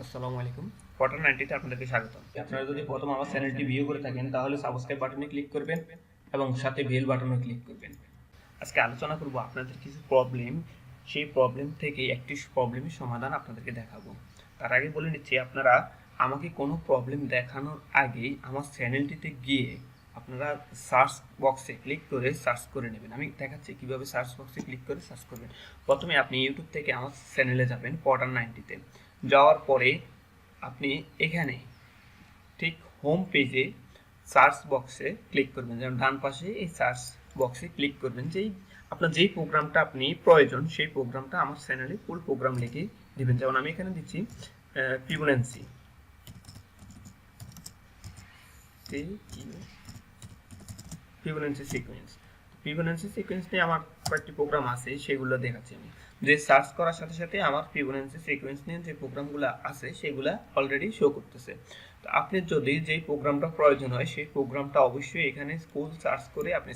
আসসালামু আলাইকুম। কোয়ার্টার 90 আপনাদেরকে স্বাগতম। আপনারা যদি প্রথম আমার চ্যানেলটি ভিউ করে থাকেন তাহলে সাবস্ক্রাইব বাটনে ক্লিক করবেন এবং সাথে বেল বাটনে ক্লিক করবেন। আজকে আলোচনা করব আপনাদের কিছু প্রবলেম, সেই প্রবলেম থেকে একটি প্রবলেমের সমাধান আপনাদেরকে দেখাবো। তার আগে বলে নিচ্ছি, আপনারা আমাকে কোনো প্রবলেম দেখানোর আগেই আমার চ্যানেলটিতে গিয়ে আপনারা সার্চ বক্সে ক্লিক করে সার্চ করে নেবেন। আমি দেখাচ্ছি কীভাবে সার্চ বক্সে ক্লিক করে সার্চ করবেন। প্রথমে আপনি ইউটিউব থেকে আমার চ্যানেলে যাবেন কোয়ার্টার 90-তে। যাওয়ার পরে আপনি এখানে ঠিক হোম পেজে সার্চ বক্সে ক্লিক করবেন, যেমন ডান পাশে এই সার্চ বক্সে ক্লিক করবেন। আপনার যেই প্রোগ্রামটা আপনি প্রয়োজন সেই প্রোগ্রামটা আমার চ্যানেলে ফুল প্রোগ্রাম লিখে দিবেন। যেমন আমি এখানে দিচ্ছি ফিবোনাচি সিকোয়েন্স। ফিবোনাচি সিকোয়েন্স নিয়ে আমার কয়েকটি প্রোগ্রাম আছে, সেগুলো দেখাচ্ছি আমি। যে সার্চ করার সাথে সাথে আমার ফিবোনাচি সিকোয়েন্স নিয়ে যে প্রোগ্রামগুলো আছে সেগুলো অলরেডি শো করতেছে। তো আপনি যদি যেই প্রোগ্রামটা প্রয়োজন হয় সেই প্রোগ্রামটা অবশ্যই এখানে ফুল সার্চ করে আপনি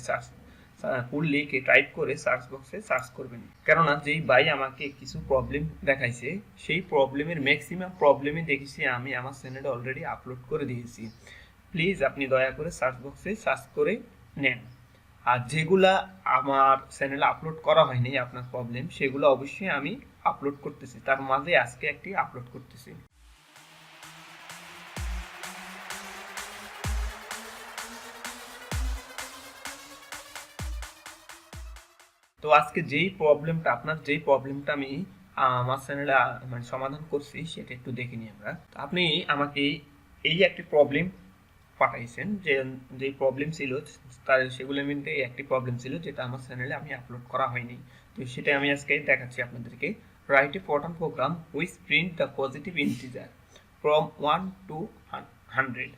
ফুল লিখে টাইপ করে সার্চ বক্সে সার্চ করবেন। কেননা যেই ভাই আমাকে কিছু প্রবলেম দেখাইছে সেই প্রবলেমের ম্যাক্সিমাম প্রবলেমই দেখেছি আমি আমার চ্যানেলে অলরেডি আপলোড করে দিয়েছি। প্লিজ আপনি দয়া করে সার্চ বক্সে সার্চ করে নেন। আর যেগুলা আমার চ্যানেলে আপলোড করা হয়নি আপনার প্রবলেম, সেগুলো অবশ্যই আমি আপলোড করতেছি, তার মাঝে আজকে একটি আপলোড করতেছি। তো আজকে যেই প্রবলেমটা আমি আমার চ্যানেলে মানে সমাধান করছি সেটা একটু দেখে নিই আমরা। আপনি আমাকে এই একটি প্রবলেম পাঠাইছেন, যে প্রবলেম ছিল তার সেগুলোর মধ্যে একটি প্রবলেম ছিল যেটা আমার চ্যানেলে আমি আপলোড করা হয়নি। তো সেটা আমি আজকে দেখাচ্ছি আপনাদেরকে। Write a program which print the positive integer from 1 to 100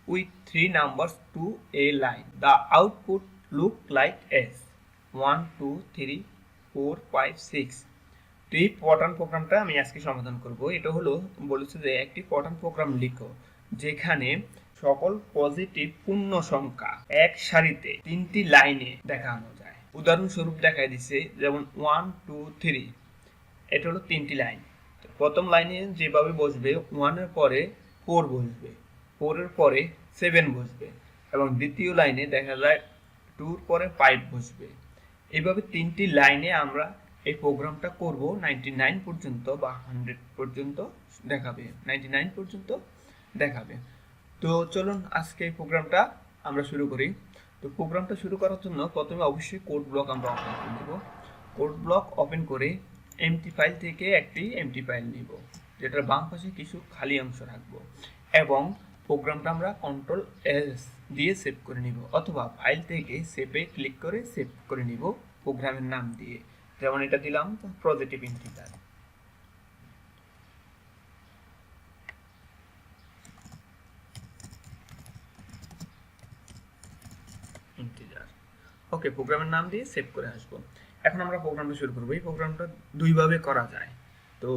with 3 numbers to a line. The output look like as 1 2 3 4 5 6। তো এই পটান প্রোগ্রামটা আমি আজকে সমাধান করব। এটা হলো বলেছে যে একটি পটান প্রোগ্রাম লিখো যেখানে সকল পজিটিভ পূর্ণ সংখ্যা এক সারিতে 3টি লাইনে দেখানো যায়। উদাহরণস্বরূপ দেখাই দিচ্ছে, যেমন 1 2 3, এটা হলো 3টি লাইন। প্রথম লাইনে যেভাবে বসবে 1 এর পরে 4 বসবে, 4 এর পরে 7 বসবে, এবং দ্বিতীয় লাইনে দেখা যায় 2 এর পরে 5 বসবে। এইভাবে 3টি লাইনে আমরা এই প্রোগ্রামটা করব 99 পর্যন্ত বা 100 পর্যন্ত দেখাবে, 99 পর্যন্ত দেখাবে। তো চলুন আজকে এই প্রোগ্রামটা আমরা শুরু করি। তো প্রোগ্রামটা শুরু করার জন্য প্রথমে অবশ্যই কোড ব্লক আমরা ওপেন করে নেব। কোড ব্লক ওপেন করে এমটি ফাইল থেকে একটি এমটি ফাইল নিব, যেটার বাম পাশে কিছু খালি অংশ রাখবো, এবং প্রোগ্রামটা আমরা কন্ট্রোল এস দিয়ে সেভ করে নিব, অথবা ফাইল থেকে সেভে ক্লিক করে সেভ করে নিব প্রোগ্রামের নাম দিয়ে। যেমন এটা দিলাম পজিটিভ ইন্টিজার। ওকে, প্রোগ্রামের নাম দিয়ে সেভ করে আসবো। এখন আমরা প্রোগ্রামটা শুরু করবো। এই প্রোগ্রামটা দুইভাবে করা যায়, তো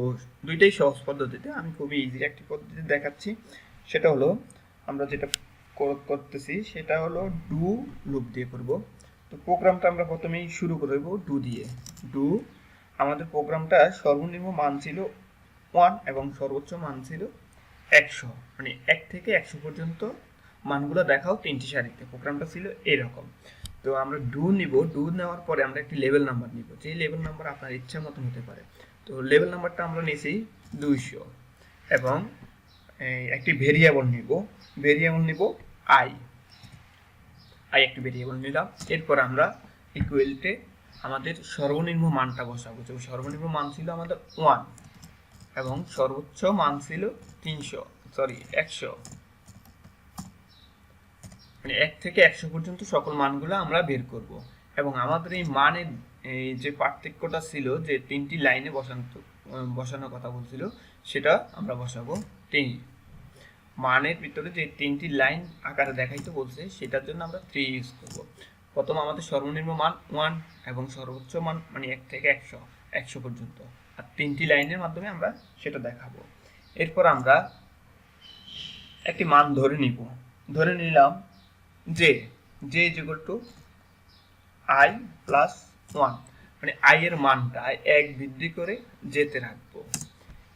দুইটাই সহজ পদ্ধতিতে। আমি খুবই ইজি একটি পদ্ধতি দেখাচ্ছি। সেটা হলো আমরা যেটা করতেছি সেটা হলো ডু লুপ দিয়ে করব। তো প্রোগ্রামটা আমরা প্রথমেই শুরু করব ডু দিয়ে। ডু, আমাদের প্রোগ্রামটা সর্বনিম্ন মান ছিল 1 এবং সর্বোচ্চ মান ছিল 100, মানে 1 থেকে 100 পর্যন্ত মানগুলো দেখাও 3টি সারিতে। প্রোগ্রামটা ছিল এরকম। তো আমরা ডু নিব, ডু নেওয়ার পরে আমরা একটি লেভেল নাম্বার নিব, যেই লেভেল নাম্বার আপনার ইচ্ছা মতন হতে পারে। তো লেভেল নাম্বারটা আমরা নিয়েছি 200, এবং একটি ভেরিয়েবল নিব আই একটি ভেরিয়েবল নিলাম। এরপর আমরা ইকুয়ালটে আমাদের সর্বনিম্ন মানটা বসাবো। তো সর্বনিম্ন মান ছিল আমাদের 1 এবং সর্বোচ্চ মান ছিল 100, মানে 1 থেকে 100 পর্যন্ত সকল মানগুলো আমরা বের করব। এবং আমাদের এই মানের এই যে পার্থক্যটা ছিল, যে 3টি লাইনে বসানোর কথা বলছিল, সেটা আমরা বসাবো 3। মানের ভিতরে যে 3টি লাইন আকারে দেখাইতে বলছে সেটার জন্য আমরা 3 ইউজ করব। প্রথম আমাদের সর্বনিম্ন মান 1 এবং সর্বোচ্চ মান মানে 1 থেকে 100 পর্যন্ত, আর 3টি লাইনের মাধ্যমে আমরা সেটা দেখাবো। এরপর আমরা একটি মান ধরে নিলাম যে i + 1, মানে i এর মানটা 1 বৃদ্ধি করে যেতে রাখবো।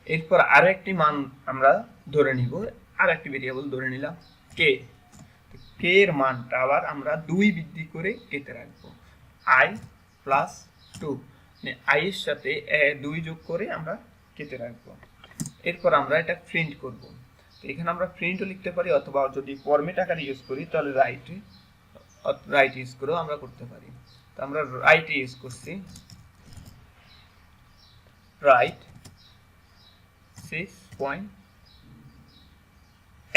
এরপর আরো একটি মান আমরা ধরে নিব, আর একটি ভেরিয়েবল ধরে নিলাম কে। কে এর মানটা আবার আমরা 2 বৃদ্ধি করে কেতে রাখবো, i প্লাস 2, মানে i এর সাথে 2 যোগ করে আমরা কেতে রাখবো। এরপর আমরা এটা প্রিন্ট করব। তো এখানে আমরা প্রিন্টও লিখতে পারি, অথবা যদি ফরম্যাট আকারে ইউজ করি তাহলে রাইট ইউজ করেও আমরা করতে পারি। তো আমরা রাইট ইউজ করছি, রাইট 6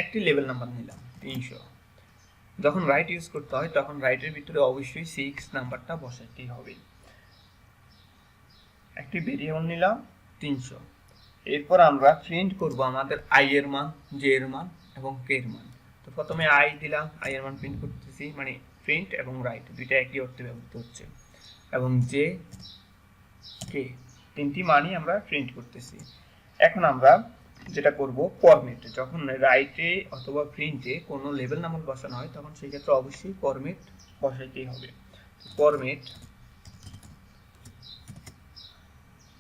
একটি লেভেল নাম্বার নিলাম 300। যখন রাইট ইউজ করতে হয় তখন রাইটের ভিতরে অবশ্যই 6 নাম্বারটা বসাতেই হবে। একটি ভেরিয়েবল নিলাম 300। এরপর আমরা প্রিন্ট করব আমাদের i এর মান, j এর মান এবং k এর মান। তো প্রথমে i দিলাম, i এর মান প্রিন্ট করতেছি, মানে প্রিন্ট এবং রাইট দুইটা একই অর্থে ব্যবহৃত হচ্ছে, এবং j k তিনটি মানই আমরা প্রিন্ট করতেছি। এখন আমরা যেটা করব, ফরম্যাট, যখন রাইটে অথবা প্রিন্টে কোনো লেভেল নাম্বার বসানো হয় তখন সেই ক্ষেত্রে অবশ্যই ফরম্যাট বসাইতেই হবে। ফরম্যাট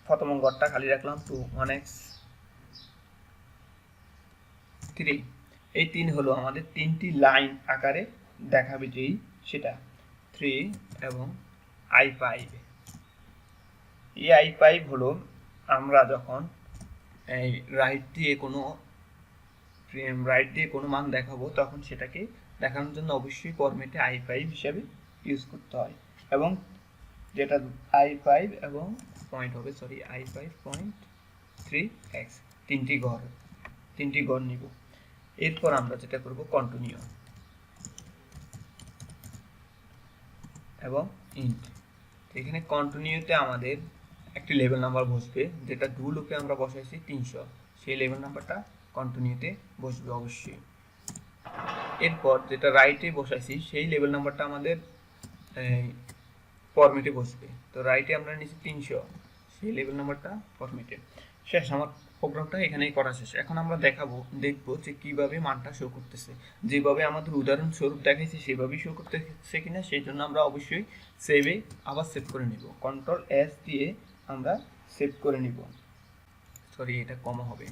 প্রথম ঘরটা খালি রাখলাম 2 1x 3, এই 3 হলো আমাদের তিনটি লাইন আকারে দেখাবে, যেই সেটা 3 এবং i5। এই i5 হলো আমরা যখন এই রাইট দিয়ে কোনো মান দেখাবো তখন সেটাকে দেখানোর জন্য অবশ্যই ফরম্যাটে i5 হিসাবে ইউজ করতে হয়, এবং যেটা i5 এবং পয়েন্ট হবে, সরি i5.3x তিনটি ঘর নিব। এরপর আমরা যেটা করব, কন্টিনিউ এবং ইন্ট। এখানে কন্টিনিউতে আমাদের একটি লেভেল নাম্বার বসবে, যেটা ডু লুপে আমরা বসাইছি 300, সেই লেভেল নাম্বারটা কন্টিনিউতে বসবে অবশ্যই। এরপর যেটা রাইটে বসাইছি সেই লেভেল নাম্বারটা আমাদের ফরম্যাটে বসবে। তো রাইটে আমরা নিচ্ছি 300, সেই লেভেল নাম্বারটা ফরম্যাটে। শেষ, আমার প্রোগ্রামটা এখানেই করা শেষ। এখন আমরা দেখবো যে কিভাবে মানটা শো করতেছে। যেভাবে আমাদের উদাহরণস্বরূপ দেখাইছি সেভাবেই শো করতেছে কিনা, সেই জন্য আমরা অবশ্যই সেভে আবার সেভ করে নিব, কন্ট্রোল এস দিয়ে আমরা সেভ করে নিব, সরি এটা কমা হবে,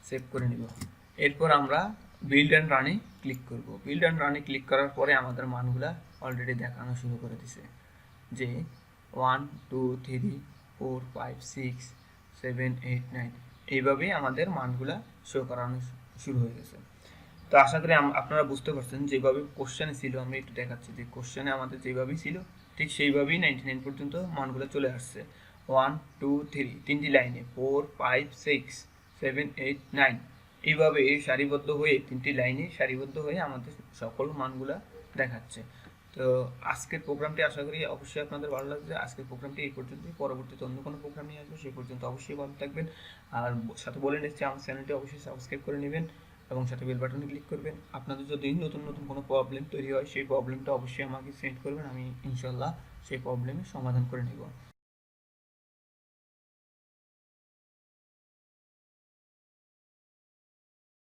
সেভ করে নিব। এরপর আমরা বিল্ড অ্যান্ড রানে ক্লিক করব। বিল্ড অ্যান্ড রানে ক্লিক করার পরে আমাদের মানগুলা অলরেডি দেখানো শুরু করে দিছে, যে 1 2 3 4 5 6 7 8 9 এইভাবেই আমাদের মানগুলা শো করানো শুরু হয়ে গেছে। তো আশা করি আপনারা বুঝতে পারছেন, যেভাবে কোশ্চেনে ছিল, আমি একটু দেখাচ্ছি যে কোশ্চেনে আমাদের যেভাবেই ছিল ঠিক সেইভাবেই 99 পর্যন্ত মানগুলো চলে আসছে। 1 2 3 তিনটি লাইনে, 4 5 6 7 8 9 এইভাবে সারিবদ্ধ হয়ে তিনটি লাইনে সারিবদ্ধ হয়ে আমাদের সকল মানগুলা দেখাচ্ছে। তো আজকের প্রোগ্রামটি আশা করি অবশ্যই আপনাদের ভালো লাগবে। আজকের প্রোগ্রামটি এই পর্যন্তই, পরবর্তীতে অন্য কোনো প্রোগ্রাম নিয়ে আসবো, সেই পর্যন্ত অবশ্যই ভালো থাকবেন। আর সাথে বলে নিচ্ছি, আমার চ্যানেলটি অবশ্যই সাবস্ক্রাইব করে নেবেন এবং সাথে বেল বাটনে ক্লিক করবেন। আপনাদের যদি নতুন নতুন কোনো প্রবলেম তৈরি হয় সেই প্রবলেমটা অবশ্যই আমাকে সেন্ড করবেন, আমি ইনশাল্লাহ সেই প্রবলেমের সমাধান করে নেব।